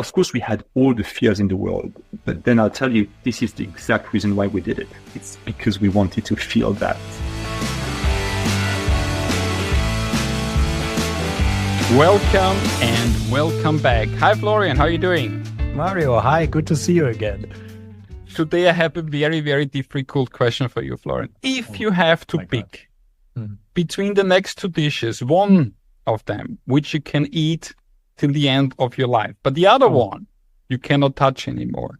Of course, we had all the fears in the world, but then I'll tell you, this is the exact reason why we did it. It's because we wanted to feel that. Welcome and welcome back. Hi, Florian. How are you doing? Mario, hi. Good to see you again. Today, I have a very, very difficult question for you, Florian. If you have to pick between the next two dishes, one of them, which you can eat till the end of your life, but the other one you cannot touch anymore.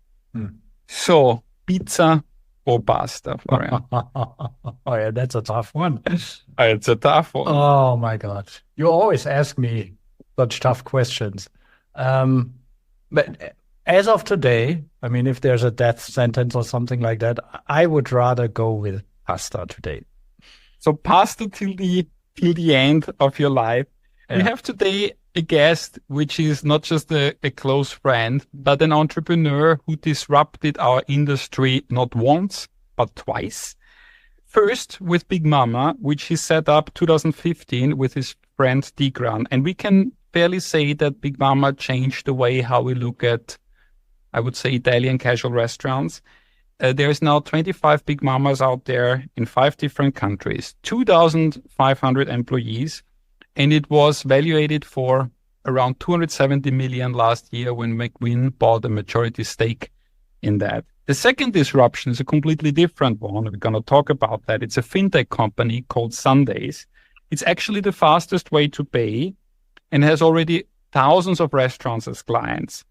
So, pizza or pasta, Florian? Oh, yeah, that's a tough one. It's a tough one. Oh, my God. You always ask me such tough questions. But as of today, I mean, if there's a death sentence or something like that, I would rather go with pasta today. So, pasta till the end of your life. Yeah. We have today a guest, which is not just a close friend, but an entrepreneur who disrupted our industry not once, but twice. First with Big Mama, which he set up 2015 with his friend Tigrane. And we can fairly say that Big Mama changed the way how we look at, I would say, Italian casual restaurants. There's now 25 Big Mamas out there in 5 different countries, 2,500 employees. And it was valuated for around 270 million last year when McWin bought a majority stake in that. The second disruption is a completely different one. We're going to talk about that. It's a FinTech company called Sundays. It's actually the fastest way to pay and has already thousands of restaurants as clients.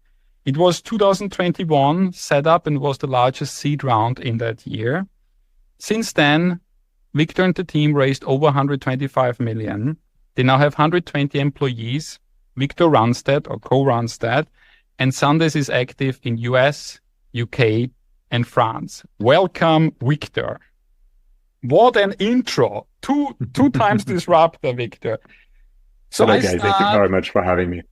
It was 2021 set up and was the largest seed round in that year. Since then, Victor and the team raised over 125 million. They now have 120 employees. Victor runs that or co-runs that. And Sundays is active in US, UK, and France. Welcome, Victor. What an intro. Two times disruptor, Victor. So guys, thank you very much for having me.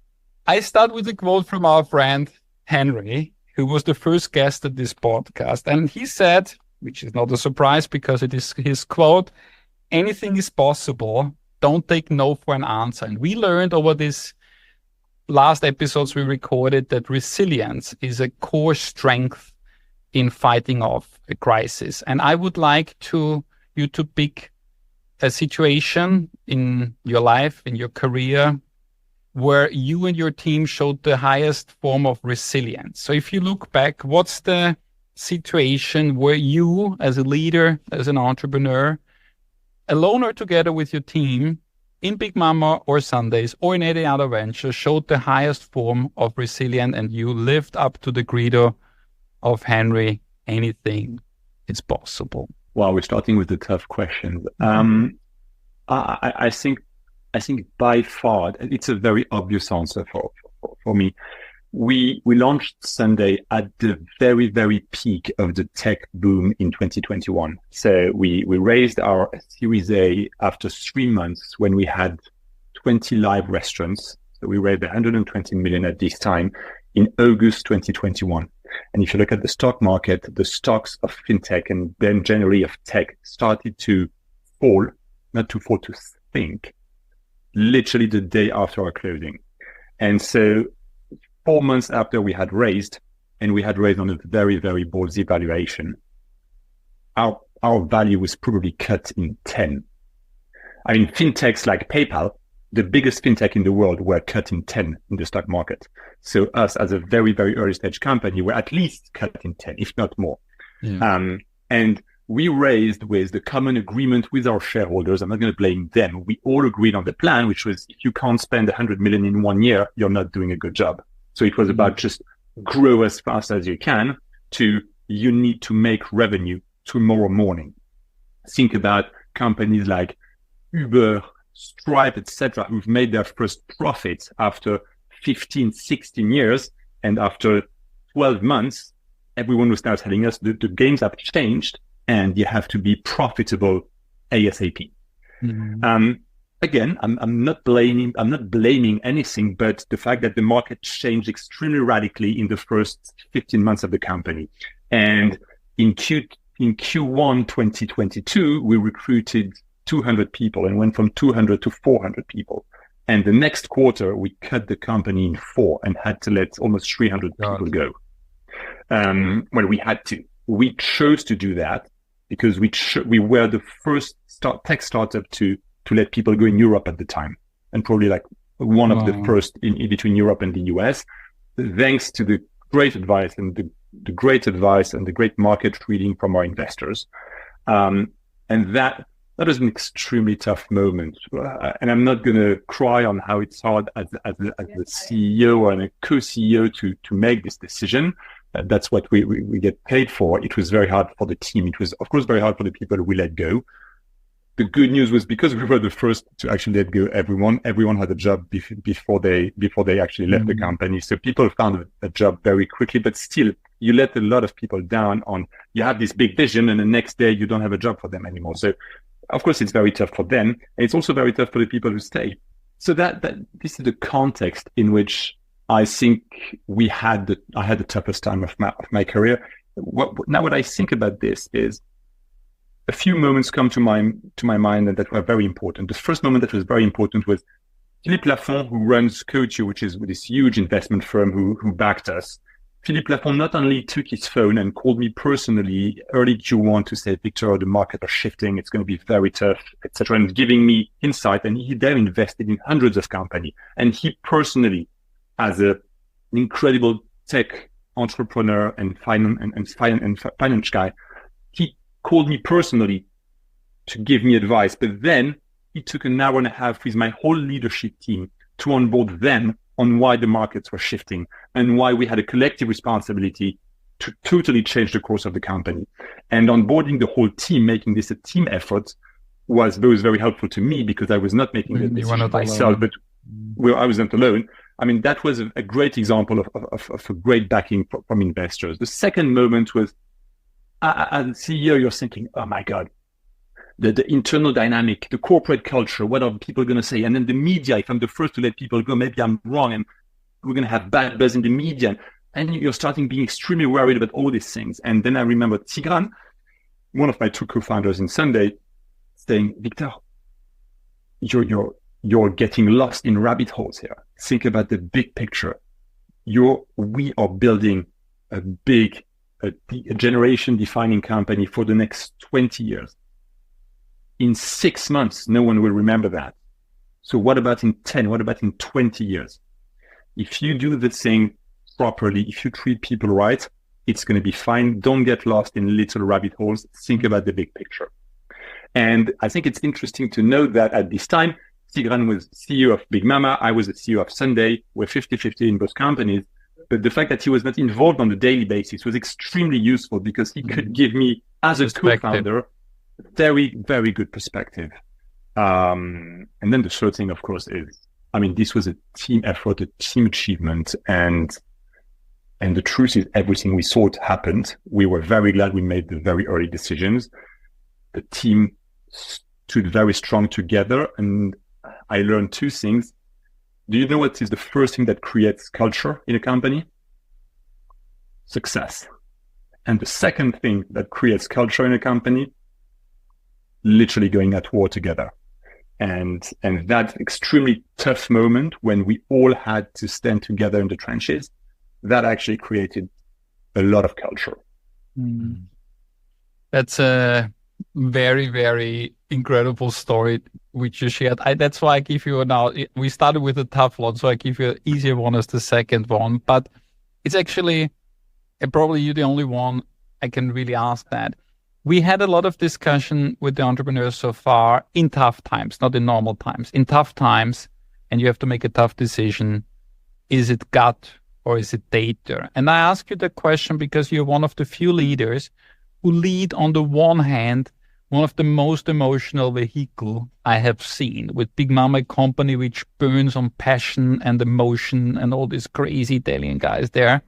I start with a quote from our friend Henry, who was the first guest at this podcast. And he said, which is not a surprise because it is his quote, anything is possible. Don't take no for an answer. And we learned over these last episodes we recorded that resilience is a core strength in fighting off a crisis. And I would like you to pick a situation in your life, in your career, where you and your team showed the highest form of resilience. So if you look back, what's the situation where you, as a leader, as an entrepreneur, alone or together with your team, in Big Mama or Sundays or in any other venture, showed the highest form of resilience and you lived up to the credo of Henry, anything is possible? Well, we're starting with the tough questions. I think by far, it's a very obvious answer for me. We launched Sunday at the very, very peak of the tech boom in 2021. So we raised our Series A after 3 months when we had 20 live restaurants. So we raised 120 million at this time in August 2021. And if you look at the stock market, the stocks of FinTech and then generally of tech started to fall, not to fall, to sink, literally the day after our closing. And so 4 months after we had raised, and we had raised on a very, very ballsy valuation, our value was probably cut in 10. I mean, fintechs like PayPal, the biggest fintech in the world, were cut in 10 in the stock market. So us as a very, very early stage company were at least cut in 10, if not more. Yeah. And we raised with the common agreement with our shareholders. I'm not going to blame them. We all agreed on the plan, which was if you can't spend 100 million in 1 year, you're not doing a good job. So it was about just grow as fast as you can to you need to make revenue tomorrow morning. Think about companies like Uber, Stripe, etc., who've made their first profits after 15, 16 years. And after 12 months, everyone was now telling us that the games have changed and you have to be profitable ASAP. Again, I'm not blaming anything, but the fact that the market changed extremely radically in the first 15 months of the company. And in Q1 2022, we recruited 200 people and went from 200 to 400 people. And the next quarter, we cut the company in 4 and had to let almost 300 people go. Well, we had to. We chose to do that because we were the first tech startup to let people go in Europe at the time, and probably like one of the first in between Europe and the US, thanks to the great advice and the great market reading from our investors. And that was an extremely tough moment. And I'm not going to cry on how it's hard as the CEO and a co-CEO to make this decision. That's what we get paid for. It was very hard for the team. It was, of course, very hard for the people we let go. The good news was because we were the first to actually let go everyone had a job before they actually left the company. So people found a job very quickly, but still you let a lot of people down on, you have this big vision and the next day you don't have a job for them anymore. So of course it's very tough for them. And it's also very tough for the people who stay. So that this is the context in which I think I had the toughest time of my career. Now what I think about this is, a few moments come to my mind and that were very important. The first moment that was very important was Philippe Lafont, who runs Coach, which is this huge investment firm who backed us. Philippe Lafont not only took his phone and called me personally early Q1 to say, Victor, the market are shifting, it's going to be very tough, etc., and giving me insight. And he then invested in hundreds of companies. And he personally, as an incredible tech entrepreneur and finance guy, he called me personally to give me advice. But then he took an hour and a half with my whole leadership team to onboard them on why the markets were shifting and why we had a collective responsibility to totally change the course of the company. And onboarding the whole team, making this a team effort, was very helpful to me because I was not making the decision myself, but I was not alone. I mean, that was a great example of a great backing from investors. The second moment was, as a CEO, you're thinking, oh my God, the internal dynamic, the corporate culture, what are people going to say? And then the media, if I'm the first to let people go, maybe I'm wrong and we're going to have bad buzz in the media. And you're starting being extremely worried about all these things. And then I remember Tigrane, one of my 2 co-founders in Sunday, saying, Victor, you're getting lost in rabbit holes here. Think about the big picture. We are building a generation-defining company for the next 20 years. In 6 months, no one will remember that. So what about in 10? What about in 20 years? If you do the thing properly, if you treat people right, it's going to be fine. Don't get lost in little rabbit holes. Think about the big picture. And I think it's interesting to note that at this time, Tigrane was CEO of Big Mama. I was the CEO of Sunday. We're 50-50 in both companies. But the fact that he was not involved on a daily basis was extremely useful because he could give me, as a co-founder, very, very good perspective. And then the third thing, of course, is, I mean, this was a team effort, a team achievement. And the truth is everything we thought happened. We were very glad we made the very early decisions. The team stood very strong together. And I learned 2 things. Do you know what is the first thing that creates culture in a company? Success. And the second thing that creates culture in a company, literally going at war together. And that extremely tough moment when we all had to stand together in the trenches, that actually created a lot of culture. That's a very, very incredible story which you shared. That's why I give you now, we started with a tough one, so I give you an easier one as the second one. But it's actually, and probably you're the only one I can really ask that. We had a lot of discussion with the entrepreneurs so far in tough times, not in normal times. In tough times, and you have to make a tough decision. Is it gut or is it data? And I ask you the question because you're one of the few leaders who lead, on the one hand, one of the most emotional vehicle I have seen, with Big Mama, a company which burns on passion and emotion and all these crazy Italian guys there.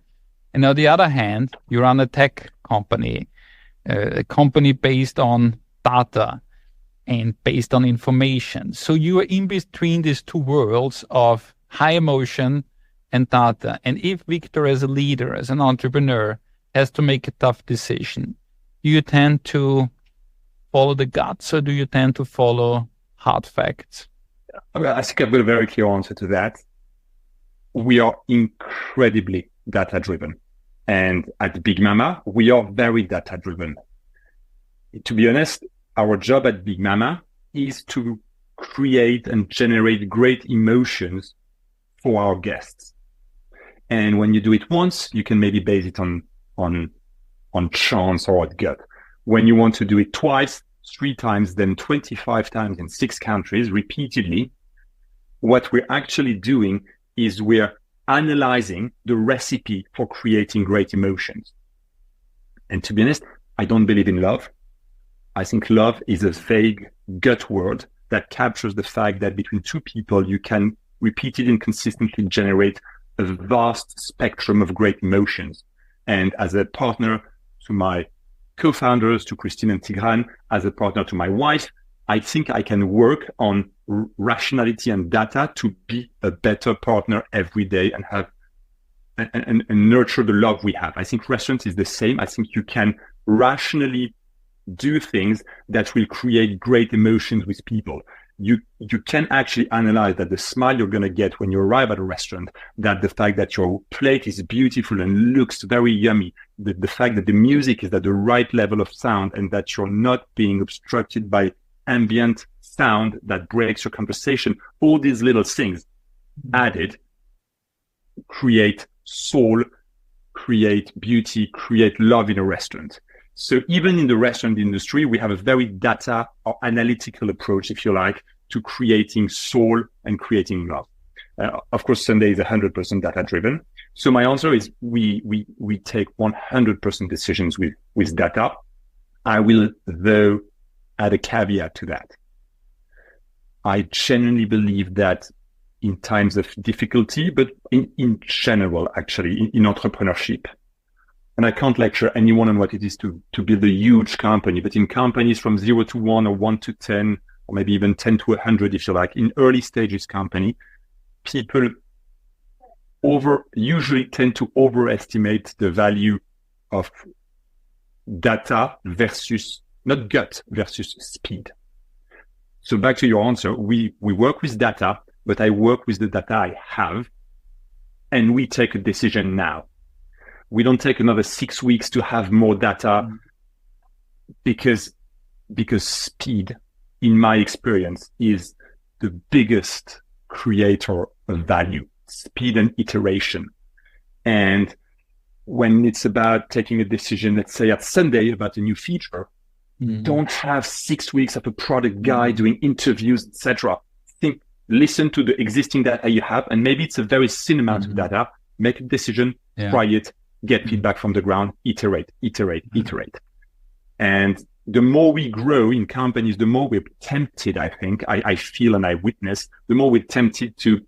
And on the other hand, you run a tech company, a company based on data and based on information. So you are in between these 2 worlds of high emotion and data. And if Victor, as a leader, as an entrepreneur, has to make a tough decision, do you tend to follow the guts or do you tend to follow hard facts? I think I've got a very clear answer to that. We are incredibly data-driven. And at Big Mama, we are very data-driven. To be honest, our job at Big Mama is to create and generate great emotions for our guests. And when you do it once, you can maybe base it on chance or on gut. When you want to do it twice, 3 times, then 25 times in 6 countries repeatedly, what we're actually doing is we're analyzing the recipe for creating great emotions. And to be honest, I don't believe in love. I think love is a vague gut word that captures the fact that between 2 people, you can repeatedly and consistently generate a vast spectrum of great emotions. And as a partner to my co-founders, to Christine and Tigrane, as a partner to my wife, I think I can work on rationality and data to be a better partner every day and have and nurture the love we have. I think restaurants is the same. I think you can rationally do things that will create great emotions with people. You can actually analyze that the smile you're going to get when you arrive at a restaurant, that the fact that your plate is beautiful and looks very yummy, the fact that the music is at the right level of sound and that you're not being obstructed by ambient sound that breaks your conversation, all these little things added create soul, create beauty, create love in a restaurant. So even in the restaurant industry, we have a very data or analytical approach, if you like, to creating soul and creating love. Of course, Sunday is 100% data driven. So my answer is we take 100% decisions with data. I will, though, add a caveat to that. I genuinely believe that in times of difficulty, but in general, actually, in entrepreneurship, and I can't lecture anyone on what it is to build a huge company, but in companies from 0 to 1 or 1 to 10, or maybe even 10 to 100, if you like, in early stages company, people usually tend to overestimate the value of data versus, not gut, versus speed. So back to your answer, we work with data, but I work with the data I have, and we take a decision now. We don't take another 6 weeks to have more data because speed, in my experience, is the biggest creator of value, speed and iteration. And when it's about taking a decision, let's say at Sunday about a new feature, don't have 6 weeks of a product guy doing interviews, etc. Listen to the existing data you have, and maybe it's a very thin amount of data. Make a decision, try it, get feedback from the ground, iterate. And the more we grow in companies, the more we're tempted, I think, I feel and I witness, the more we're tempted to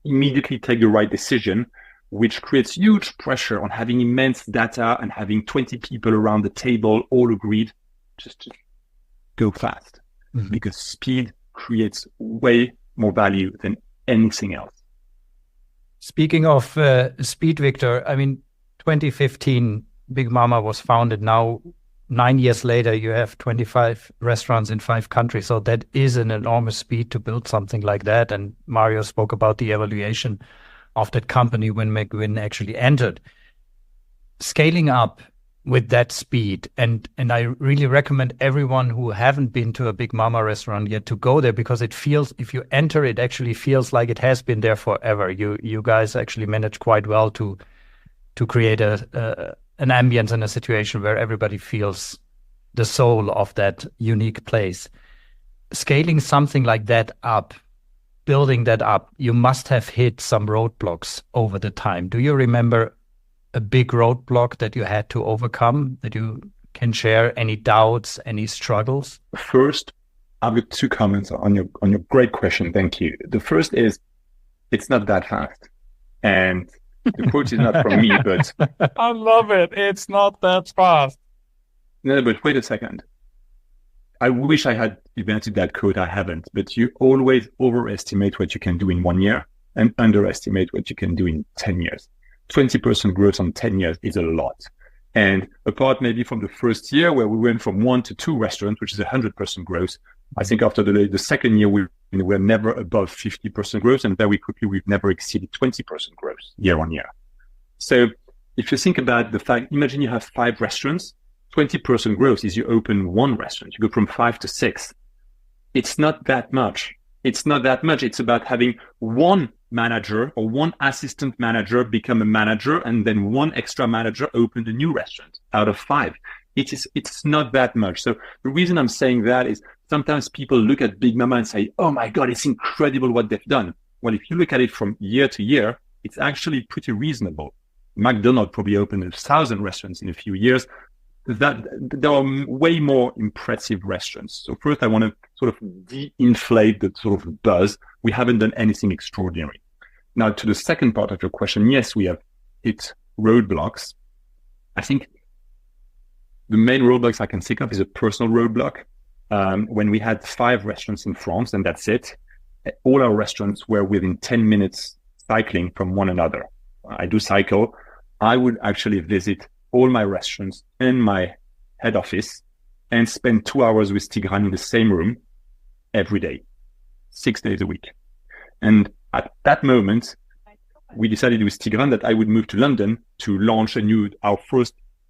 immediately take the right decision, which creates huge pressure on having immense data and having 20 people around the table all agreed. Just go fast, because speed creates way more value than anything else. Speaking of speed, Victor, I mean, 2015, Big Mama was founded. Now, 9 years later, you have 25 restaurants in 5 countries. So that is an enormous speed to build something like that. And Mario spoke about the evaluation of that company when McWin actually entered. Scaling up with that speed, and I really recommend everyone who haven't been to a Big Mama restaurant yet to go there, because it feels, if you enter, it actually feels like it has been there forever. You guys actually managed quite well to create an ambience and a situation where everybody feels the soul of that unique place. Scaling something like that up, building that up, you must have hit some roadblocks over the time. Do you remember a big roadblock that you had to overcome, that you can share? Any doubts, any struggles? First, I've got 2 comments on your great question. Thank you. The first is, it's not that fast. And the quote is not from me, but I love it. It's not that fast. No, but wait a second. I wish I had invented that quote. I haven't. But you always overestimate what you can do in 1 year and underestimate what you can do in 10 years. 20% growth on 10 years is a lot. And apart maybe from the first year where we went from 1 to 2 restaurants, which is 100% growth, I think after the second year, we were never above 50% growth, and very quickly, we've never exceeded 20% growth year on year. So if you think about the fact, imagine you have 5 restaurants, 20% growth is you open 1 restaurant, you go from 5 to 6. It's not that much. It's not that much. It's about having 1 manager or 1 assistant manager become a manager, and then 1 extra manager open a new restaurant out of 5. It's not that much. So the reason I'm saying that is sometimes people look at Big Mama and say, oh my God, it's incredible what they've done. Well, if you look at it from year to year, it's actually pretty reasonable. McDonald's probably opened 1,000 restaurants in a few years. That there are way more impressive restaurants. So first, I want to sort of de-inflate the sort of buzz. We haven't done anything extraordinary. Now, to the second part of your question, yes, we have hit roadblocks. I think the main roadblocks I can think of is a personal roadblock. When we had 5 restaurants in France, and that's it, all our restaurants were within 10 minutes cycling from one another. I do cycle. I would actually visit all my restaurants and my head office and spend 2 hours with Tigrane in the same room every day, 6 days a week. And at that moment, we decided with Tigrane that I would move to London to launch our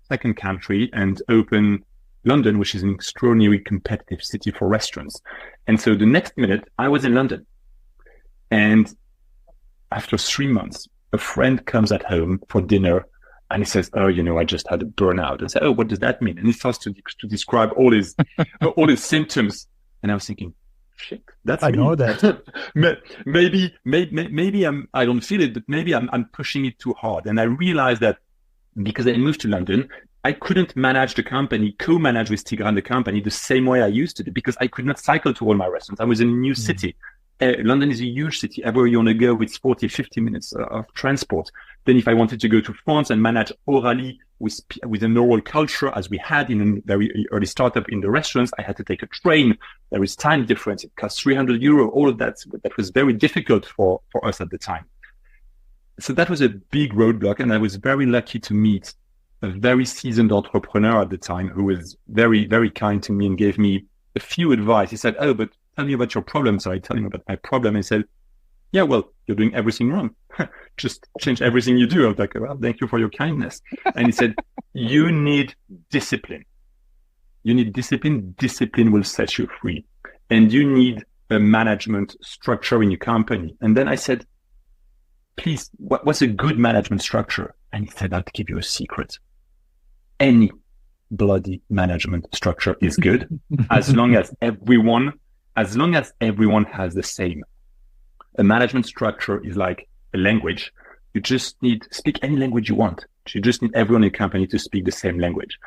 second country and open London, which is an extraordinarily competitive city for restaurants. And so the next minute I was in London, and after 3 months, a friend comes at home for dinner and he says, oh, I just had a burnout. I say, oh, what does that mean? And he starts to describe all his symptoms. And I was thinking, shit, that's I me. know that. maybe I don't feel it, but maybe I'm pushing it too hard. And I realized that because I moved to London, I couldn't manage the company, co-manage with Tigrane the company the same way I used to do, because I could not cycle to all my restaurants. I was in a new city. London is a huge city. Everywhere you want to go, it's 40, 50 minutes of transport. Then if I wanted to go to France and manage orally with an oral culture, as we had in a very early startup in the restaurants, I had to take a train. There is time difference. It costs €300. All of that was very difficult for us at the time. So that was a big roadblock. And I was very lucky to meet a very seasoned entrepreneur at the time who was very, very kind to me and gave me a few advice. He said, oh, but tell me about your problem. So I tell him about my problem. I said, yeah, well, you're doing everything wrong. Just change everything you do. I was like, well, thank you for your kindness. And he said, you need discipline. You need discipline. Discipline will set you free. And you need a management structure in your company. And then I said, please, what's a good management structure? And he said, I'll give you a secret. Any bloody management structure is good as long as everyone has the same. A management structure is like a language. You just need speak any language you want. You just need everyone in the company to speak the same language.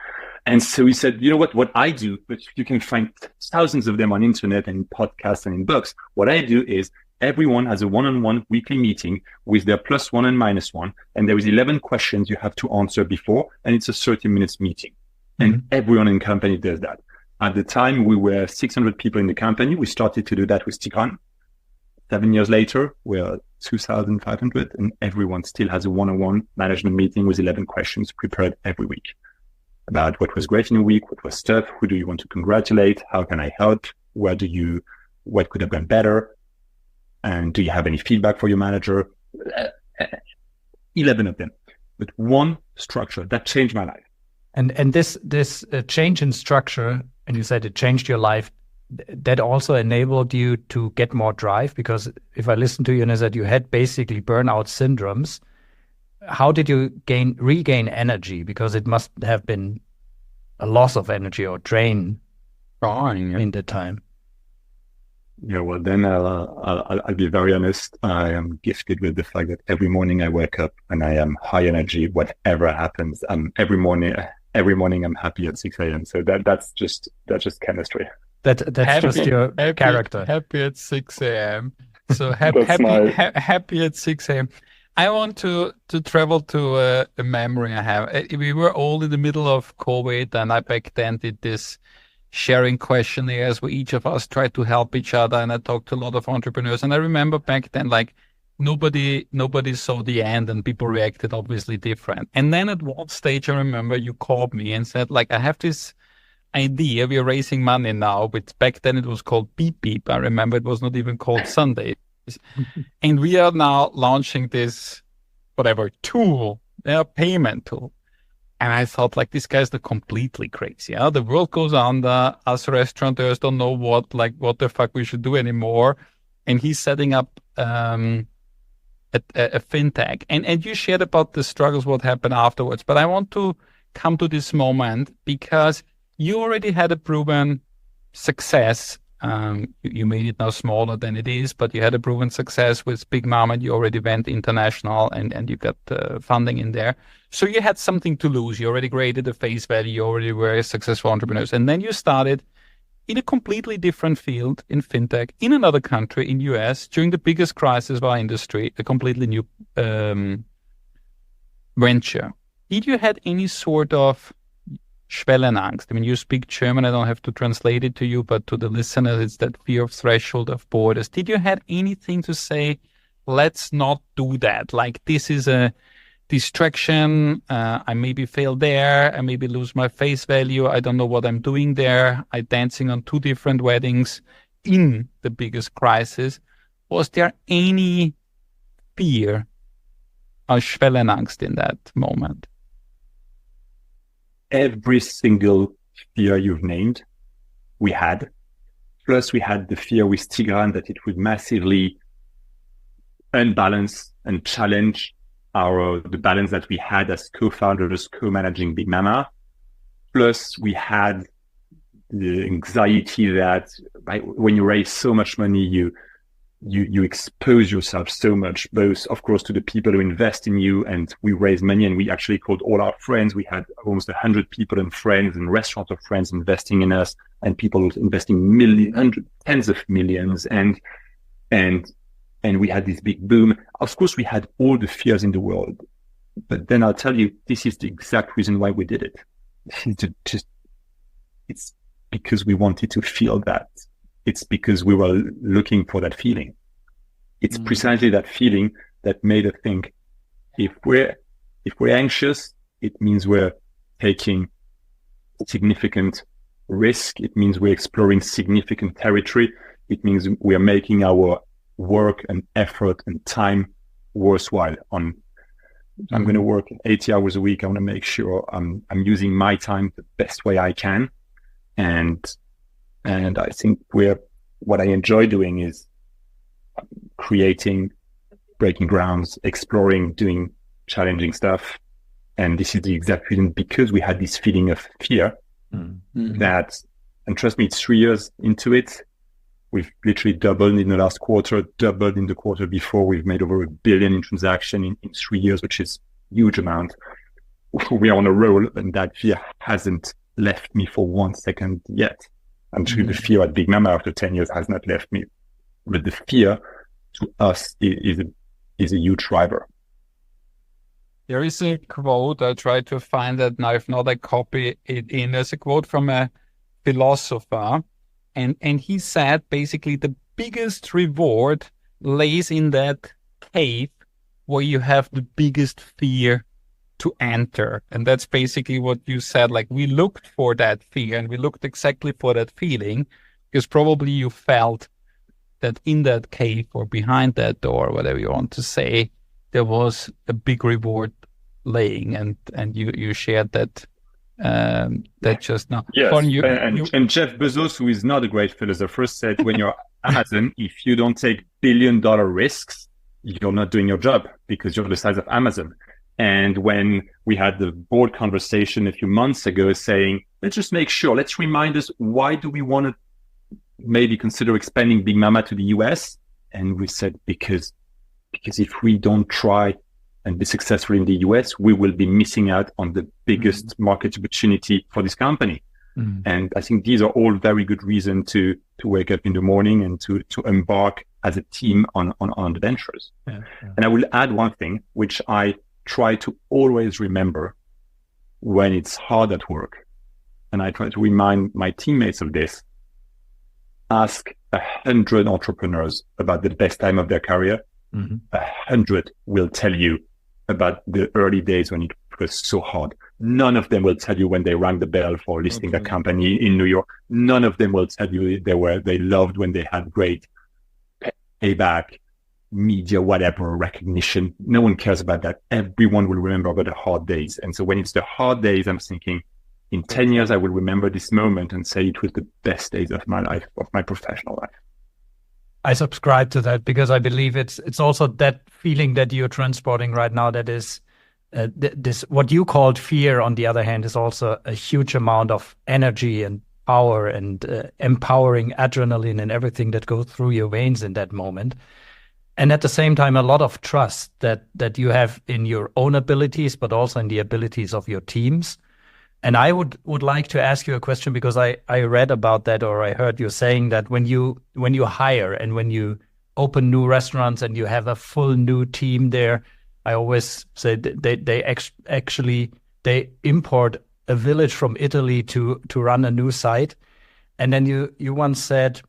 And so he said, you know what I do, but you can find thousands of them on internet and in podcasts and in books. What I do is everyone has a one-on-one weekly meeting with their +1 and -1. And there is 11 questions you have to answer before, and it's a 30 minutes meeting. And everyone in the company does that. At the time, we were 600 people in the company. We started to do that with Tigrane. 7 years later, we're 2,500, and everyone still has a one-on-one management meeting with 11 questions prepared every week about what was great in a week, what was tough, who do you want to congratulate, how can I help, what could have gone better, and do you have any feedback for your manager? 11 of them, but one structure that changed my life. And this change in structure, and you said it changed your life, that also enabled you to get more drive, because if I listen to you and I said you had basically burnout syndromes, how did you regain energy? Because it must have been a loss of energy or drain in the time. Yeah, well, then I'll be very honest. I am gifted with the fact that every morning I wake up and I am high energy, whatever happens. Every morning I'm happy at 6 a.m. So that's just chemistry. That's just your character. Happy at 6 a.m. So happy at 6 a.m. I want to travel to a memory I have. We were all in the middle of COVID, and I back then did this sharing questionnaires where each of us tried to help each other, and I talked to a lot of entrepreneurs. And I remember back then, like, nobody saw the end, and people reacted obviously different. And then at one stage, I remember you called me and said, like, I have this idea. We are raising money now, but back then it was called Beep Beep. I remember it was not even called Sunday. And we are now launching this, whatever, tool, payment tool. And I thought, like, this guy's completely crazy. The world goes under. Us restaurateurs don't know what the fuck we should do anymore. And he's setting up a FinTech. And you shared about the struggles, what happened afterwards. But I want to come to this moment because you already had a proven success. You made it now smaller than it is, but you had a proven success with Big Mama. You already went international and you got funding in there. So you had something to lose. You already created a face value. You already were successful entrepreneurs. And then you started in a completely different field in FinTech, in another country, in US, during the biggest crisis of our industry, a completely new venture. Did you had any sort of Schwellenangst? I mean, you speak German. I don't have to translate it to you, but to the listeners, it's that fear of threshold of borders. Did you have anything to say, let's not do that? Like, this is a distraction. I maybe fail there. I maybe lose my face value. I don't know what I'm doing there. I'm dancing on 2 different weddings in the biggest crisis. Was there any fear or Schwellenangst in that moment? Every single fear you've named, we had. Plus, we had the fear with Tigrane that it would massively unbalance and challenge the balance that we had as co-founders, co-managing Big Mama. Plus, we had the anxiety that when you raise so much money, you expose yourself so much, both, of course, to the people who invest in you. And we raised money and we actually called all our friends. We had almost 100 people and friends and restaurant of friends investing in us, and people investing tens of millions. And we had this big boom. Of course, we had all the fears in the world, but then I'll tell you, this is the exact reason why we did it. It's because we wanted to feel that. It's because we were looking for that feeling. It's precisely that feeling that made us think, if we're anxious, it means we're taking significant risk. It means we're exploring significant territory. It means we are making our work and effort and time worthwhile. I'm going to work 80 hours a week. I want to make sure I'm using my time the best way I can. And I think what I enjoy doing is creating, breaking grounds, exploring, doing challenging stuff. And this is the exact reason, because we had this feeling of fear that, and trust me, it's 3 years into it. We've literally doubled in the last quarter, doubled in the quarter before. We've made over $1 billion in transaction in 3 years, which is a huge amount. We are on a roll, and that fear hasn't left me for 1 second yet. Actually, the fear at Big Mama after 10 years has not left me. But the fear to us is a huge driver. There is a quote, I tried to find that now, if not I copy it in. There's a quote from a philosopher, and he said basically the biggest reward lays in that cave where you have the biggest fear to enter. And that's basically what you said. Like, we looked for that fear and we looked exactly for that feeling, because probably you felt that in that cave or behind that door, whatever you want to say, there was a big reward laying, and you shared that just now. Yes, and Jeff Bezos, who is not a great philosopher, said when you're Amazon, if you don't take billion-dollar risks, you're not doing your job, because you're the size of Amazon. And when we had the board conversation a few months ago saying, let's just make sure, let's remind us, why do we want to maybe consider expanding Big Mama to the US? And we said, because if we don't try and be successful in the US, we will be missing out on the biggest market opportunity for this company. And I think these are all very good reasons to wake up in the morning and to embark as a team on adventures. Yeah. And I will add one thing, which I try to always remember when it's hard at work. And I try to remind my teammates of this. Ask 100 entrepreneurs about the best time of their career. 100 will tell you about the early days when it was so hard. None of them will tell you when they rang the bell for listing a company in New York. None of them will tell you they loved when they had great payback, media, whatever, recognition. No one cares about that. Everyone will remember about the hard days. And so when it's the hard days, I'm thinking, in 10 years, I will remember this moment and say it was the best days of my life, of my professional life. I subscribe to that because I believe it's also that feeling that you're transporting right now. That is this what you called fear. On the other hand, is also a huge amount of energy and power and empowering adrenaline and everything that goes through your veins in that moment. And at the same time, a lot of trust that you have in your own abilities, but also in the abilities of your teams. And I would like to ask you a question because I read about that, or I heard you saying that when you hire and when you open new restaurants and you have a full new team there, I always say they import a village from Italy to run a new site. And then you once said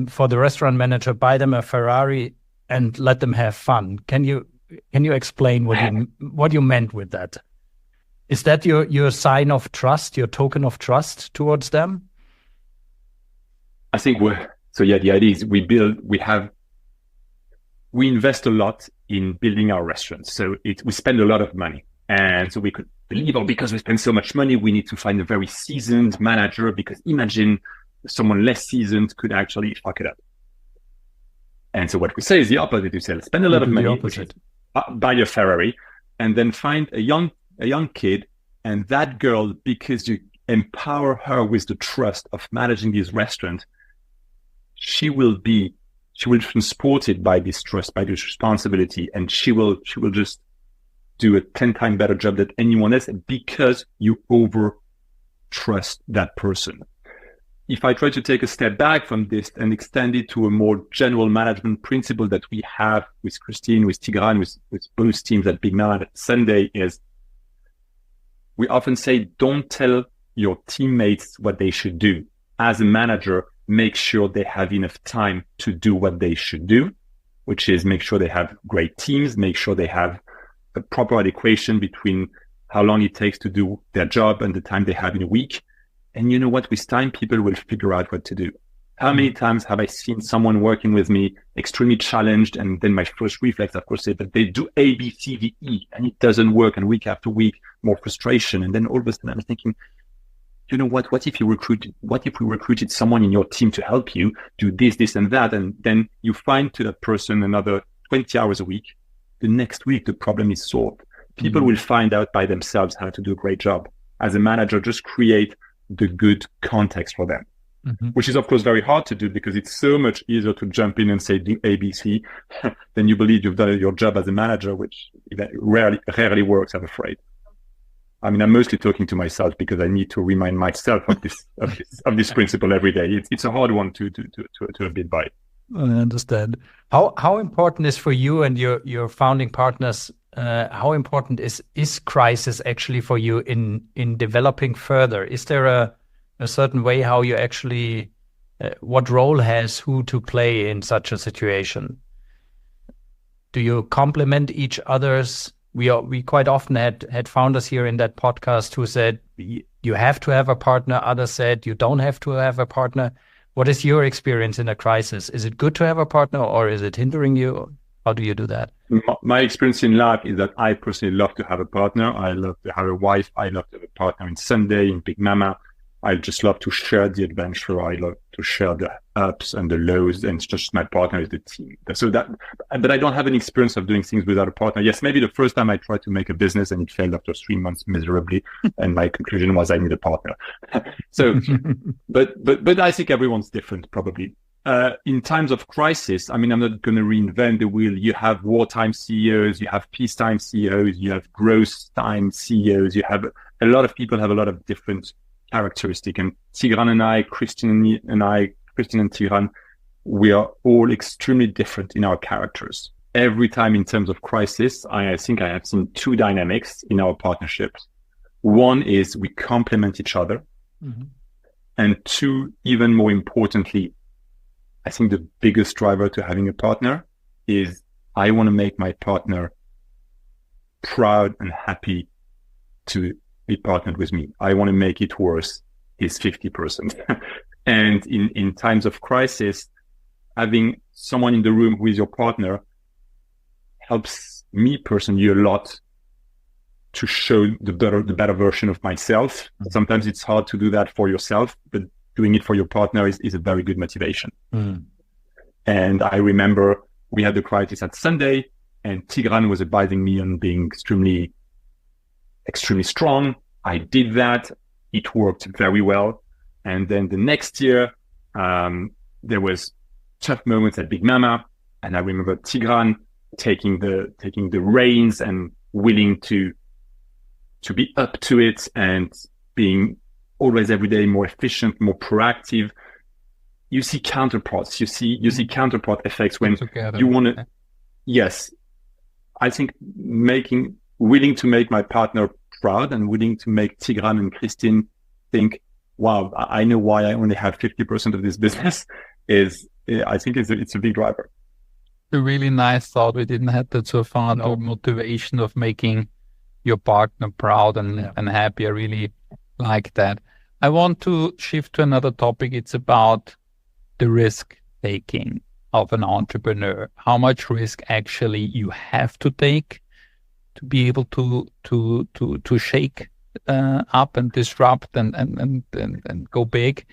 for the restaurant manager, buy them a Ferrari and let them have fun. Can you explain what you meant with that? Is that your sign of trust, your token of trust towards them? I think the idea is we invest a lot in building our restaurants. So we spend a lot of money. And so we could believe, because we spend so much money, we need to find a very seasoned manager, because imagine someone less seasoned could actually fuck it up. And so what we say is the opposite. We say, let's spend a lot of money, which is buy a Ferrari, and then find a young kid, and that girl, because you empower her with the trust of managing this restaurant, she will be transported by this trust, by this responsibility, and she will just do a 10 times better job than anyone else because you over trust that person. If I try to take a step back from this and extend it to a more general management principle that we have with Christine, with Tigrane, with both teams at Big Mama at Sunday, is we often say, don't tell your teammates what they should do. As a manager, make sure they have enough time to do what they should do, which is make sure they have great teams, make sure they have a proper equation between how long it takes to do their job and the time they have in a week. And you know what? With time, people will figure out what to do. How many times have I seen someone working with me extremely challenged, and then my first reflex, of course, is that they do A, B, C, D, E, and it doesn't work, and week after week, more frustration. And then all of a sudden I'm thinking, you know what if we recruited someone in your team to help you do this, and that, and then you find to that person another 20 hours a week. The next week, the problem is solved. People will find out by themselves how to do a great job. As a manager, just create the good context for them, which is, of course, very hard to do because it's so much easier to jump in and say do ABC than you believe you've done your job as a manager, which rarely works, I'm afraid. I mean, I'm mostly talking to myself because I need to remind myself of this principle every day. It's a hard one to abide by. I understand. How important is for you and your founding partners? How important is crisis actually for you in developing further? Is there a certain way how you actually what role has who to play in such a situation? Do you complement each other's? We quite often had founders here in that podcast who said you have to have a partner. Others said you don't have to have a partner. What is your experience in a crisis? Is it good to have a partner, or is it hindering you? How do you do that? My experience in life is that I personally love to have a partner. I love to have a wife. I love to have a partner in Sunday, in Big Mama. I just love to share the adventure. I love to share the ups and the lows, and it's just my partner is the team. But I don't have any experience of doing things without a partner. Yes, maybe the first time I tried to make a business and it failed after 3 months miserably, and my conclusion was I need a partner. So, but I think everyone's different, probably. In times of crisis, I mean, I'm not going to reinvent the wheel. You have wartime CEOs, you have peacetime CEOs, you have growth time CEOs. You have a lot of people have a lot of different characteristic, and Tigrane and I, Christine and Tigrane, we are all extremely different in our characters. Every time in terms of crisis, I think I have seen two dynamics in our partnerships. One is we complement each other. And two, even more importantly, I think the biggest driver to having a partner is I want to make my partner proud and happy to be partnered with me. I want to make it worth his 50%. And in times of crisis, having someone in the room who is your partner helps me personally a lot to show the better version of myself. Sometimes it's hard to do that for yourself, but doing it for your partner is a very good motivation. And I remember we had the crisis at Sunday, and Tigrane was advising me on being extremely strong. I did that. It worked very well. And then the next year, there was tough moments at Big Mama, and I remember Tigrane taking the reins and willing to be up to it and being always every day more efficient, more proactive. You see counterparts. You see counterpart effects when you want to. Yes, I think willing to make my partner proud and willing to make Tigrane and Christine think, wow, I know why I only have 50% of this business I think it's a big driver. A really nice thought. We didn't have that so far. No motivation of making your partner proud and happy. I really like that. I want to shift to another topic. It's about the risk taking of an entrepreneur. How much risk actually you have to take to be able to shake up and disrupt and go big.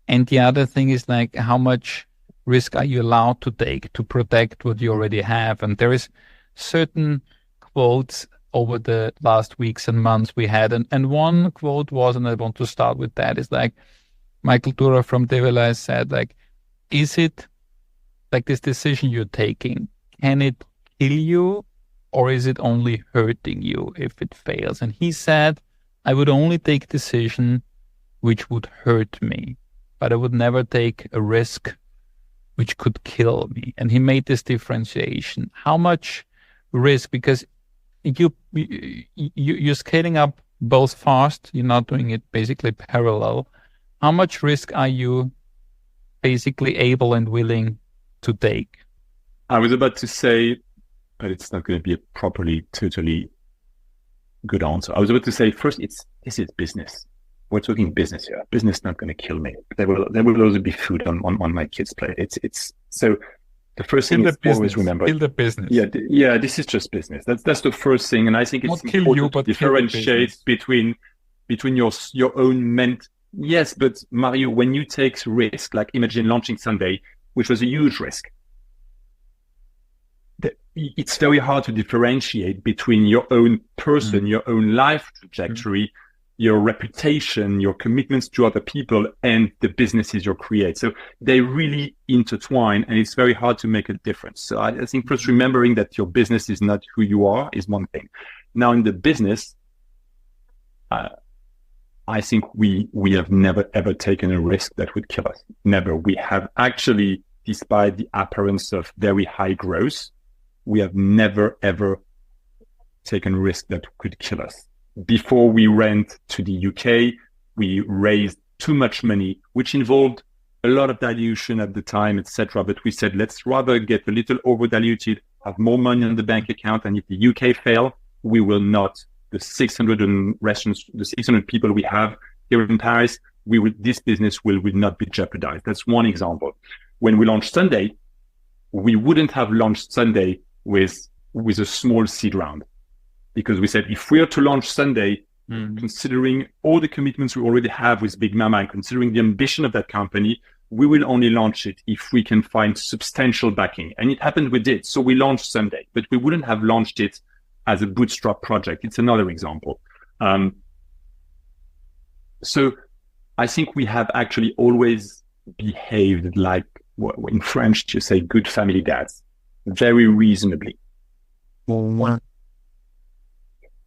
And the other thing is like, how much risk are you allowed to take to protect what you already have? And there is certain quotes over the last weeks and months we had. And one quote was, and I want to start with that, is like Michael Dura from Develais said, like, is it like this decision you're taking, can it kill you or is it only hurting you if it fails? And he said, I would only take decision which would hurt me, but I would never take a risk which could kill me. And he made this differentiation. How much risk? Because you're scaling up both fast. You're not doing it basically parallel. How much risk are you basically able and willing to take? I was about to say, but it's not going to be a totally good answer. I was about to say, first, this is business. We're talking business here. Business is not going to kill me. There will also be food on my kids' plate. It's so. The first thing is always remember. Kill the business. Yeah. This is just business. That's the first thing, and I think it's important to differentiate between your own Yes, but Mario, when you take risk, like imagine launching Sunday, which was a huge risk, it's very hard to differentiate between your own person, your own life trajectory, your reputation, your commitments to other people, and the businesses you create. So they really intertwine, and it's very hard to make a difference. So I think first remembering that your business is not who you are is one thing. Now in the business, I think we have never ever taken a risk that would kill us. Never. We have actually, despite the appearance of very high growth, we have never ever taken a risk that could kill us. Before we went to the UK, we raised too much money, which involved a lot of dilution at the time, etc. But we said, let's rather get a little over diluted, have more money on the bank account, and if the UK fail, we will not. The 600 restaurants, the 600 people we have here in Paris, this business will not be jeopardized. That's one example. When we launched Sunday, we wouldn't have launched Sunday with a small seed round, because we said if we are to launch Sunday, considering all the commitments we already have with Big Mama and considering the ambition of that company, we will only launch it if we can find substantial backing. And it happened we did. So we launched Sunday, but we wouldn't have launched it as a bootstrap project. It's another example. So I think we have actually always behaved like, in French, you say good family dads, very reasonably.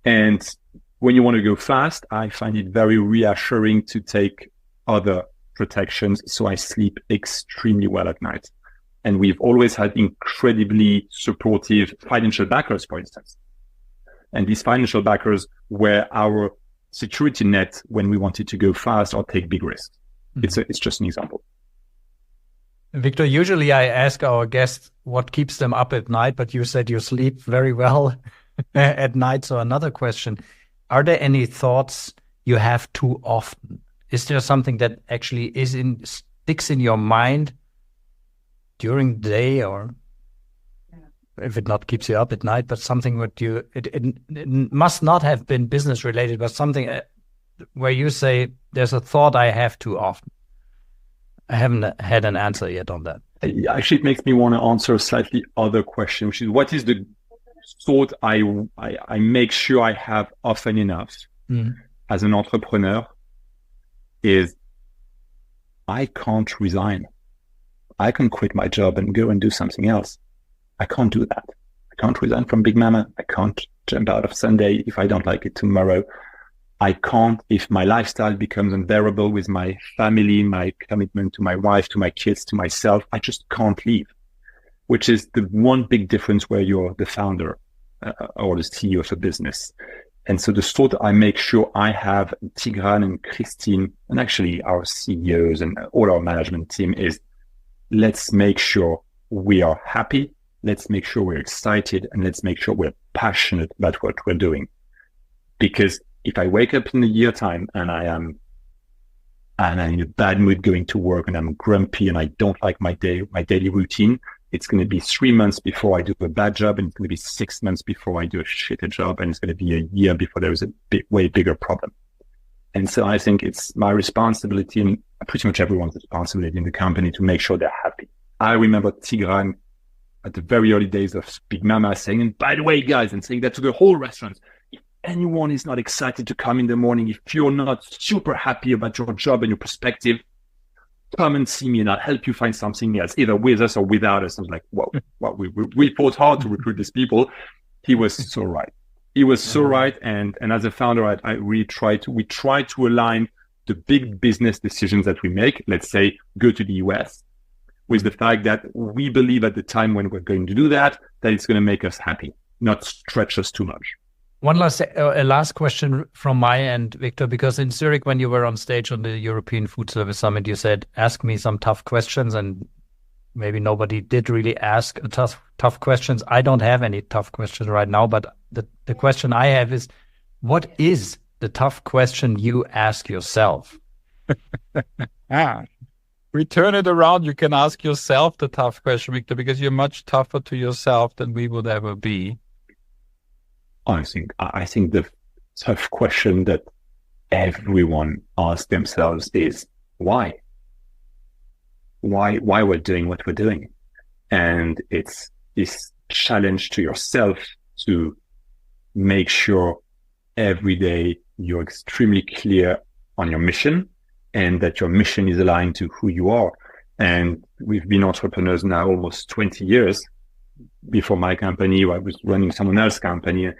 And when you want to go fast, I find it very reassuring to take other protections. So I sleep extremely well at night. And we've always had incredibly supportive financial backers, for instance. And these financial backers were our security net when we wanted to go fast or take big risks. It's just an example. Victor, usually I ask our guests what keeps them up at night, but you said you sleep very well at night. So another question, are there any thoughts you have too often? Is there something that actually sticks in your mind during the day, or if it not keeps you up at night, but something that it must not have been business related, but something where you say, there's a thought I have too often? I haven't had an answer yet on that. Actually, it makes me want to answer a slightly other question, which is, what is the thought I make sure I have often enough as an entrepreneur is, I can't resign. I can quit my job and go and do something else. I can't do that. I can't resign from Big Mama. I can't jump out of Sunday if I don't like it tomorrow. I can't, if my lifestyle becomes unbearable with my family, my commitment to my wife, to my kids, to myself, I just can't leave, which is the one big difference where you're the founder or the CEO of a business. And so the thought I make sure I have, Tigrane and Christine, and actually our CEOs and all our management team, is, let's make sure we are happy. Let's make sure we're excited, and let's make sure we're passionate about what we're doing. Because if I wake up in a year time and I'm in a bad mood going to work and I'm grumpy and I don't like my daily routine, it's going to be 3 months before I do a bad job, and it's going to be 6 months before I do a shitty job, and it's going to be a year before there is a way bigger problem. And so I think it's my responsibility, and pretty much everyone's responsibility in the company, to make sure they're happy. I remember Tigrane at the very early days of Big Mama saying, and by the way, guys, and saying that to the whole restaurant, if anyone is not excited to come in the morning, if you're not super happy about your job and your perspective, come and see me and I'll help you find something else, either with us or without us. I was like, whoa, we fought hard to recruit these people. He was so right. He was so right. And as a founder, we try to align the big business decisions that we make, let's say go to the US, with the fact that we believe at the time when we're going to do that it's going to make us happy, not stretch us too much. One last question from my end, Victor, because in Zurich, when you were on stage on the European Food Service Summit, you said, ask me some tough questions, and maybe nobody did really ask tough questions. I don't have any tough questions right now, but the question I have is, what is the tough question you ask yourself? We turn it around. You can ask yourself the tough question, Victor, because you're much tougher to yourself than we would ever be. I think the tough question that everyone asks themselves is, why? Why we're doing what we're doing? And it's this challenge to yourself to make sure every day you're extremely clear on your mission, and that your mission is aligned to who you are. And we've been entrepreneurs now almost 20 years. Before my company, I was running someone else's company.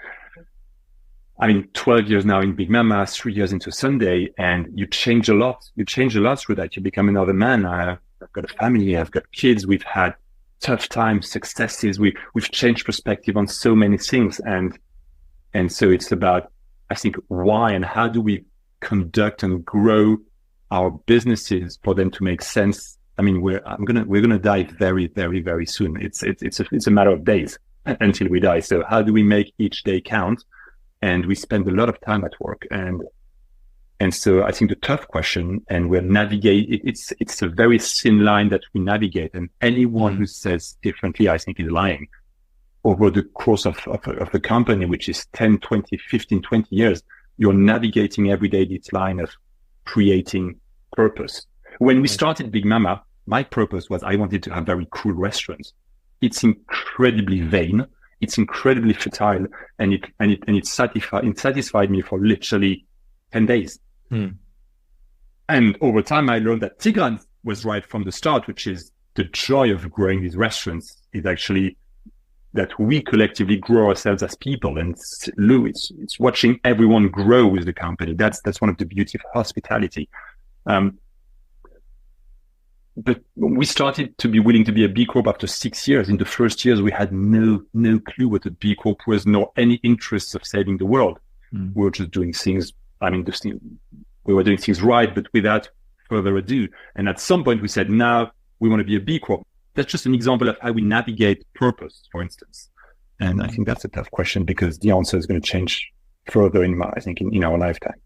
12 years now in Big Mama, 3 years into Sunday, and you change a lot. You change a lot through that. You become another man. I've got a family. I've got kids. We've had tough times, successes. We've changed perspective on so many things. And so it's about, I think, why and how do we conduct and grow our businesses for them to make sense. We're gonna die very, very, very soon. It's a matter of days until we die. So how do we make each day count? And we spend a lot of time at work, and so I think the tough question, and we're navigate. It's a very thin line that we navigate, and anyone who says differently, I think, is lying. Over the course of the company, which is 10, 20, 15, 20 years, you're navigating every day this line of creating purpose. When we started Big Mama, my purpose was I wanted to have very cool restaurants. It's incredibly vain. It's incredibly fertile, and it satisfied me for literally 10 days. And over time, I learned that Tigrane was right from the start, which is the joy of growing these restaurants is actually that we collectively grow ourselves as people. And it's watching everyone grow with the company. That's one of the beauty of hospitality. But we started to be willing to be a B Corp after 6 years. In the first years, we had no clue what a B Corp was, nor any interest of saving the world. We were just doing things. We were doing things right, but without further ado. And at some point, we said, now we want to be a B Corp. That's just an example of how we navigate purpose, for instance. And I think that's a tough question, because the answer is going to change further in our lifetime.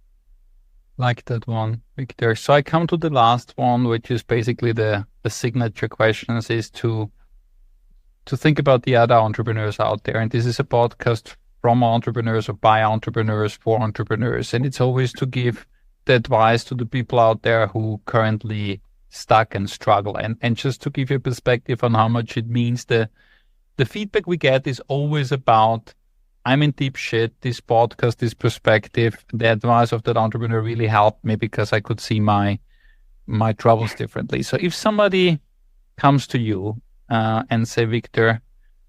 Like that one, Victor. So I come to the last one, which is basically the signature questions, is to think about the other entrepreneurs out there. And this is a podcast from entrepreneurs or by entrepreneurs for entrepreneurs. And it's always to give the advice to the people out there who currently stuck and struggle. And just to give you a perspective on how much it means, the feedback we get is always about, I'm in deep shit, this podcast, this perspective, the advice of that entrepreneur really helped me because I could see my troubles differently. So if somebody comes to you and say, Victor,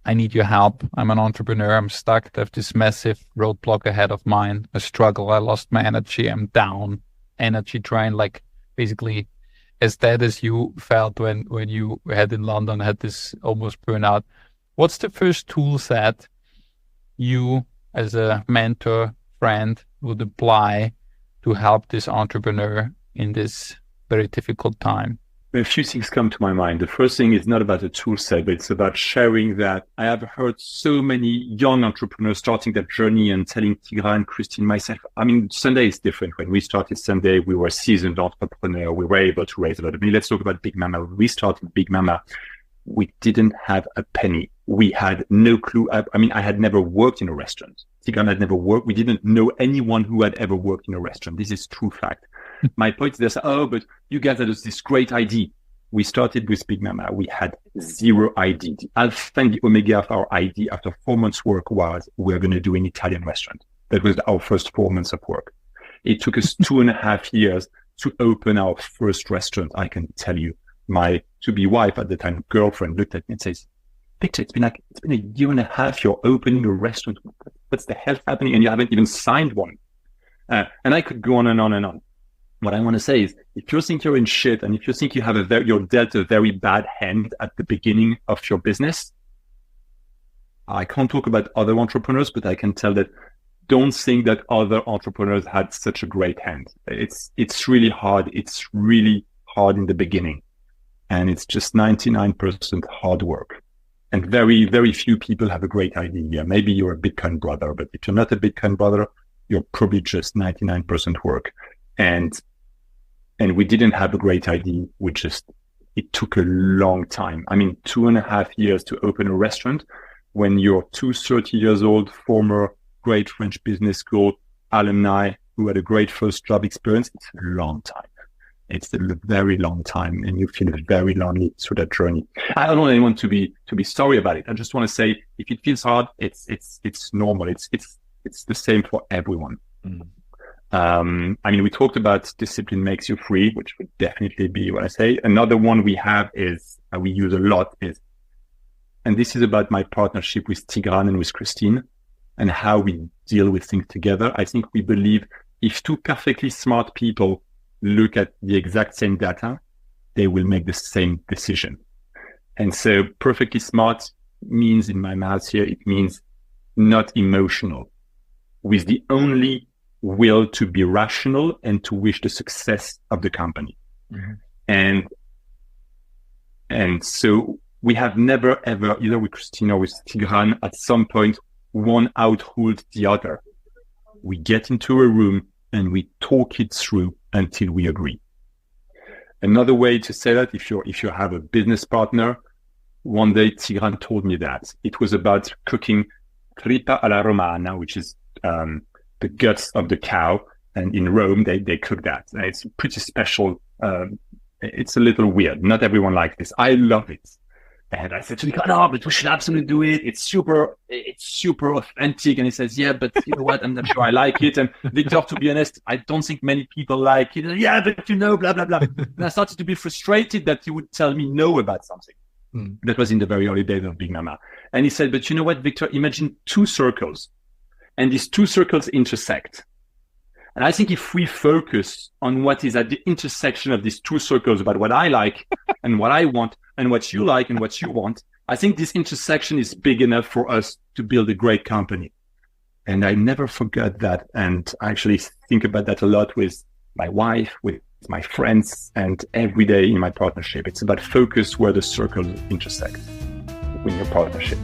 I need your help. I'm an entrepreneur. I'm stuck. I have this massive roadblock ahead of mine. I struggle. I lost my energy. I'm down. Energy drain, like basically as dead as you felt when you had in London, had this almost burnout. What's the first tool set you as a mentor, friend would apply to help this entrepreneur in this very difficult time? A few things come to my mind. The first thing is not about a tool set, but it's about sharing that. I have heard so many young entrepreneurs starting that journey and telling Tigrane, Christine, myself. I mean, Sunday is different. When we started Sunday, we were seasoned entrepreneur. We were able to raise a lot of money. Let's talk about Big Mama. When we started Big Mama, we didn't have a penny. We had no clue. I had never worked in a restaurant. Tigrane had never worked. We didn't know anyone who had ever worked in a restaurant. This is true fact. My point is, they say, oh, but you guys had this great idea. We started with Big Mama. We had zero idea. The alpha and the omega of our idea after 4 months work was we're going to do an Italian restaurant. That was our first 4 months of work. It took us 2.5 years to open our first restaurant. I can tell you, my to-be wife at the time, girlfriend, looked at me and says, Victor, it's been a 1.5 years. You're opening a restaurant. What's the hell happening? And you haven't even signed one. And I could go on and on and on. What I want to say is, if you think you're in shit and if you think you're dealt a very bad hand at the beginning of your business, I can't talk about other entrepreneurs, but I can tell that don't think that other entrepreneurs had such a great hand. It's really hard. It's really hard in the beginning. And it's just 99% hard work. And very, very few people have a great idea. Maybe you're a Bitcoin brother, but if you're not a Bitcoin brother, you're probably just 99% work. And we didn't have a great idea. It took a long time. 2.5 years to open a restaurant when you're 30 years old, former great French business school alumni who had a great first job experience. It's a long time. It's a very long time, and you feel very lonely through that journey. I don't want anyone to be sorry about it. I just want to say, if it feels hard, it's normal. It's the same for everyone. We talked about discipline makes you free, which would definitely be what I say. Another one we have is, we use a lot is, and this is about my partnership with Tigrane and with Christine and how we deal with things together. I think we believe if two perfectly smart people look at the exact same data, they will make the same decision. And so perfectly smart means, in my mouth here, it means not emotional, with the only will to be rational and to wish the success of the company. Mm-hmm. And so we have never, ever, either with Christine or with Tigrane, at some point, one outruled the other. We get into a room and we talk it through until we agree. Another way to say that, if you have a business partner, one day Tigrane told me that it was about cooking tripa alla romana, which is the guts of the cow, and in Rome they cook that. It's pretty special. It's a little weird. Not everyone likes this. I love it. And I said to him, no, but we should absolutely do it. It's super authentic. And he says, yeah, but you know what? I'm not sure I like it. And Victor, to be honest, I don't think many people like it. Yeah, but blah, blah, blah. And I started to be frustrated that he would tell me no about something. That was in the very early days of Big Mama. And he said, but you know what, Victor, imagine 2 circles. And these 2 circles intersect. And I think if we focus on what is at the intersection of these 2 circles about what I like and what I want and what you like and what you want, I think this intersection is big enough for us to build a great company. And I never forgot that. And I actually think about that a lot with my wife, with my friends, and every day in my partnership. It's about focus where the circles intersect in your partnership.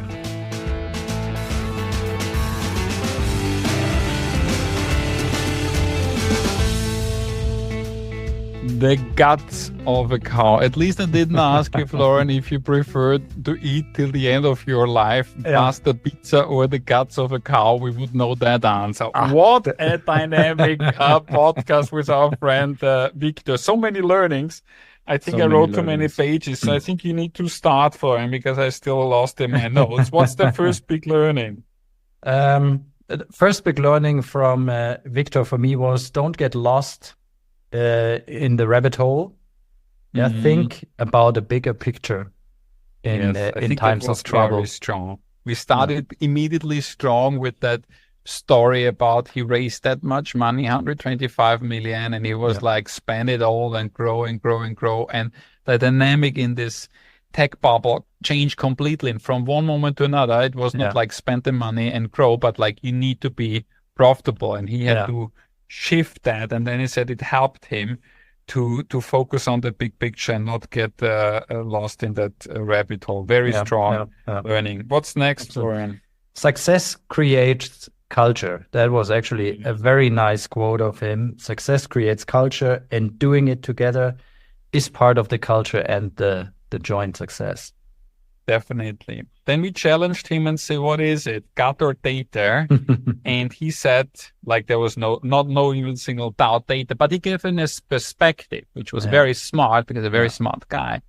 The guts of a cow. At least I didn't ask you, Florian, if you preferred to eat till the end of your life pasta, pizza, or the guts of a cow. We would know that answer. What a dynamic podcast with our friend Victor. So many learnings. I think I wrote too many pages, so I think you need to start, Florian, because I still lost in my notes. What's the first big learning? The first big learning from Victor for me was don't get lost in the rabbit hole. Yeah, think about a bigger picture in times of trouble. Very strong. We started immediately strong with that story about he raised that much money, 125 million, and he was like spend it all and grow and grow and grow. And the dynamic in this tech bubble changed completely. And from one moment to another, it was not like spend the money and grow, but like you need to be profitable. And he had to shift that. And then he said it helped him to focus on the big picture and not get lost in that rabbit hole. Very strong learning. What's next, Florian? Success creates culture. That was actually a very nice quote of him. Success creates culture, and doing it together is part of the culture and the joint success. Definitely. Then we challenged him and say, what is it, gut or data? And he said, like, there was no even single doubt, data, but he gave him a perspective, which was very smart, because a very smart guy,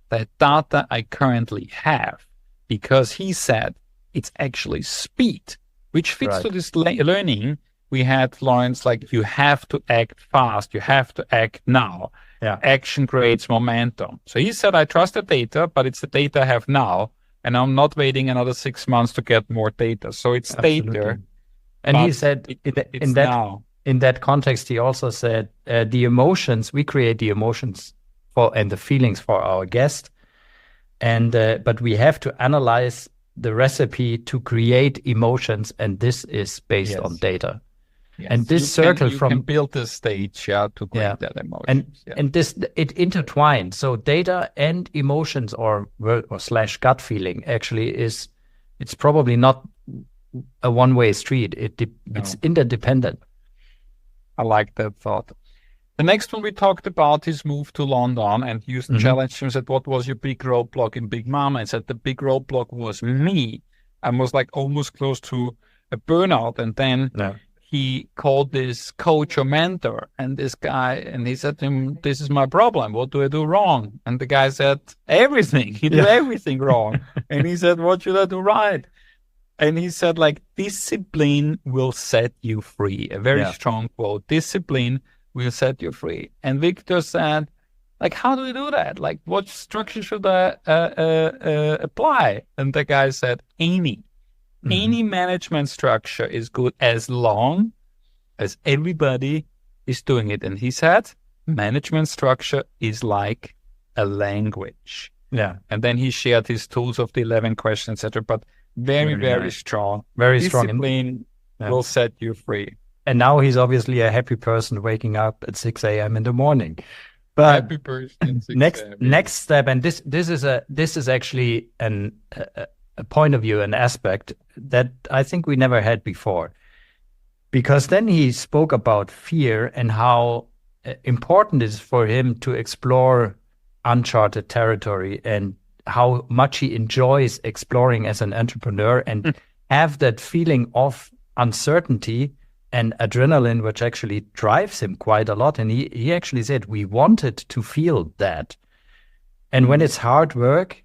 that data I currently have, because he said it's actually speed, which fits to this learning we had, Florence, like you have to act fast, you have to act now. Action creates momentum. So he said, I trust the data, but it's the data I have now, and I'm not waiting another 6 months to get more data. So it's data. And he said in that context, he also said the emotions, we create the emotions and the feelings for our guest. And but we have to analyze the recipe to create emotions, and this is based on data. And this you can build the stage to create that emotion. And this, it intertwines. So data and emotions or / gut feeling actually it's probably not a one-way street. It's interdependent. I like that thought. The next one we talked about his move to London, and you challenged him, said, what was your big roadblock in Big Mama? And said the big roadblock was me. I was like almost close to a burnout, and then he called this coach or mentor, and this guy, and he said to him, this is my problem. What do I do wrong? And the guy said, everything. You do everything wrong. And he said, what should I do right? And he said, like, discipline will set you free. A very strong quote. Discipline will set you free. And Victor said, like, how do we do that? Like, what structure should I apply? And the guy said, any management structure is good as long as everybody is doing it. And he said, management structure is like a language. And then he shared his tools of the 11 questions, etc. But very strong. Very strong. Discipline will set you free. And now he's obviously a happy person waking up at 6 a.m. in the morning. But happy person. Next step, and this is actually a point of view, an aspect that I think we never had before. Because then he spoke about fear and how important it is for him to explore uncharted territory, and how much he enjoys exploring as an entrepreneur and have that feeling of uncertainty and adrenaline, which actually drives him quite a lot. And he actually said, we wanted to feel that. And when it's hard work,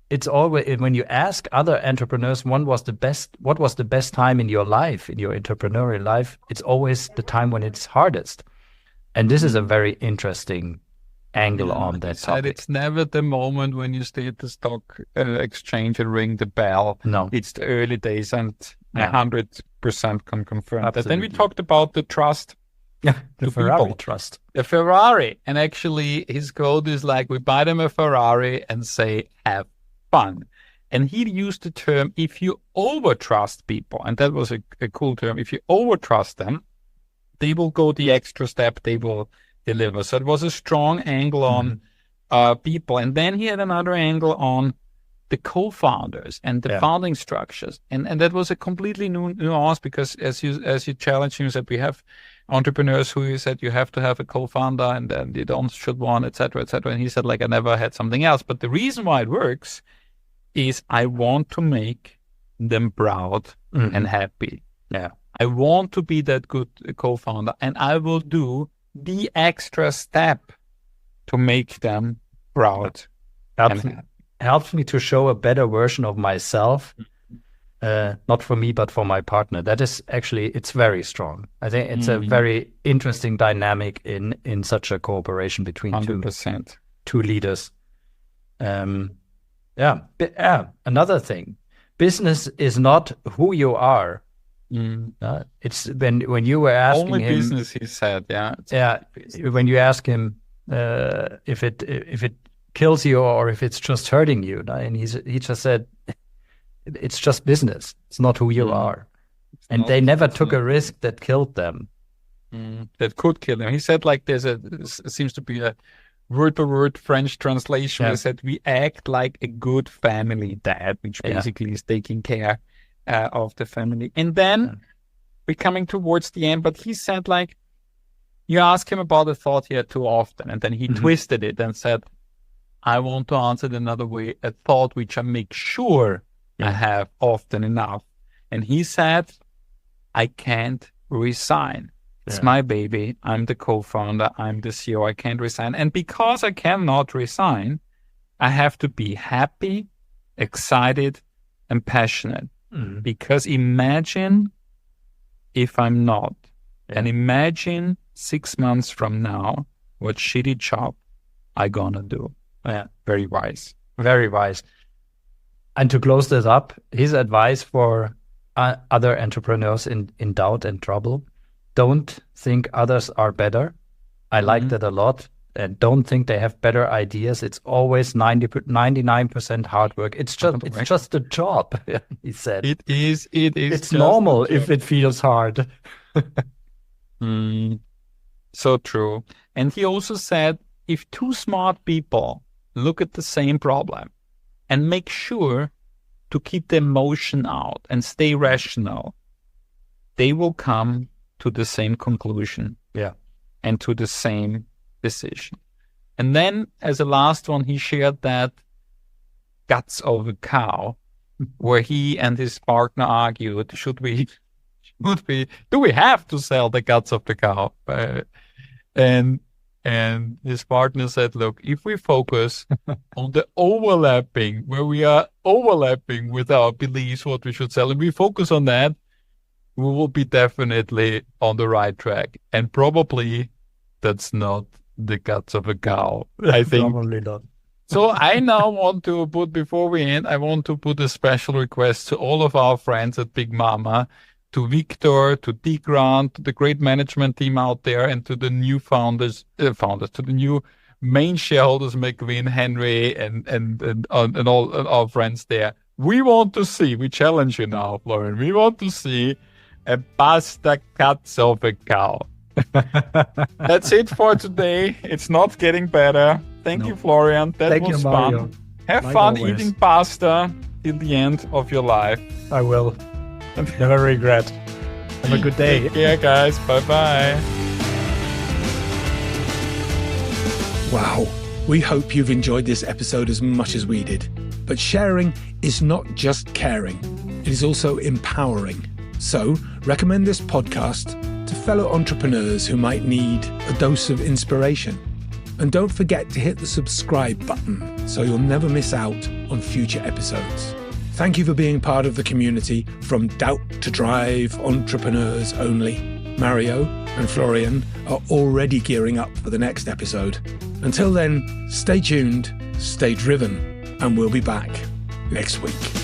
it's always, when you ask other entrepreneurs, what was the best time in your life, in your entrepreneurial life, it's always the time when it's hardest. And this is a very interesting angle on that topic. It's never the moment when you stay at the stock exchange and ring the bell. No. It's the early days, and 100% can confirm that. Then we talked about the trust. The Ferrari trust. The Ferrari. And actually his quote is like, we buy them a Ferrari and say, have fun. And he used the term, if you over-trust people, and that was a cool term, if you over-trust them, they will go the extra step, they will deliver. So it was a strong angle on people. And then he had another angle on the co-founders and the founding structures. And that was a completely new nuance, because as you challenged him, you said we have entrepreneurs who said you have to have a co-founder and then you don't should one, etc., etc. And he said, like, I never had something else. But the reason why it works is I want to make them proud and happy. Yeah. I want to be that good co-founder, and I will do the extra step to make them proud. Helps me to show a better version of myself, not for me, but for my partner. That is actually, it's very strong. I think it's a very interesting dynamic in such a cooperation between 100%. two leaders. Another thing, business is not who you are. It's when you were asking only him, business, he said. When you ask him if it kills you or if it's just hurting you, and he just said it's just business. It's not who you are, and they never took a risk that killed them. That could kill them. He said, like, seems to be a word-for-word French translation. He said, we act like a good family dad, which basically is taking care of the family. And then we're coming towards the end, but he said, like, you ask him about a thought he had too often, and then he twisted it and said, I want to answer it another way, a thought which I make sure I have often enough. And he said, I can't resign. It's my baby. I'm the co-founder. I'm the CEO. I can't resign. And because I cannot resign, I have to be happy, excited, and passionate. Because imagine if I'm not. And imagine 6 months from now what shitty job I gonna do. Very wise. Very wise. And to close this up, his advice for other entrepreneurs in doubt and trouble: don't think others are better. I like that a lot. And don't think they have better ideas. It's always 99% hard work. It's just a job, he said. It is. It's normal if it feels hard. So true. And he also said, if two smart people look at the same problem and make sure to keep the emotion out and stay rational, they will come to the same conclusion. And to the same decision. And then as a last one, he shared that guts of a cow, where he and his partner argued, do we have to sell the guts of the cow? And his partner said, look, if we focus on the overlapping, where we are overlapping with our beliefs, what we should sell, and we focus on that, we will be definitely on the right track. And probably that's not the guts of a cow, I think. Probably not. So I now want to put, before we end, I want to put a special request to all of our friends at Big Mama, to Victor, to Tigrane, to the great management team out there, and to the new founders, to the new main shareholders, McWin, Henry, and all our friends there. We want to see, we challenge you now, Florian, we want to see a pasta guts of a cow. That's it for today. It's not getting better. Thank you, Florian. That was fun. Have fun eating pasta till the end of your life. I will. Never regret. Have a good day. Take care, guys. Bye-bye. Wow. We hope you've enjoyed this episode as much as we did. But sharing is not just caring. It is also empowering. So recommend this podcast to fellow entrepreneurs who might need a dose of inspiration. And don't forget to hit the subscribe button so you'll never miss out on future episodes. Thank you for being part of the community from Doubt to Drive entrepreneurs only. Mario and Florian are already gearing up for the next episode. Until then, stay tuned, stay driven, and we'll be back next week.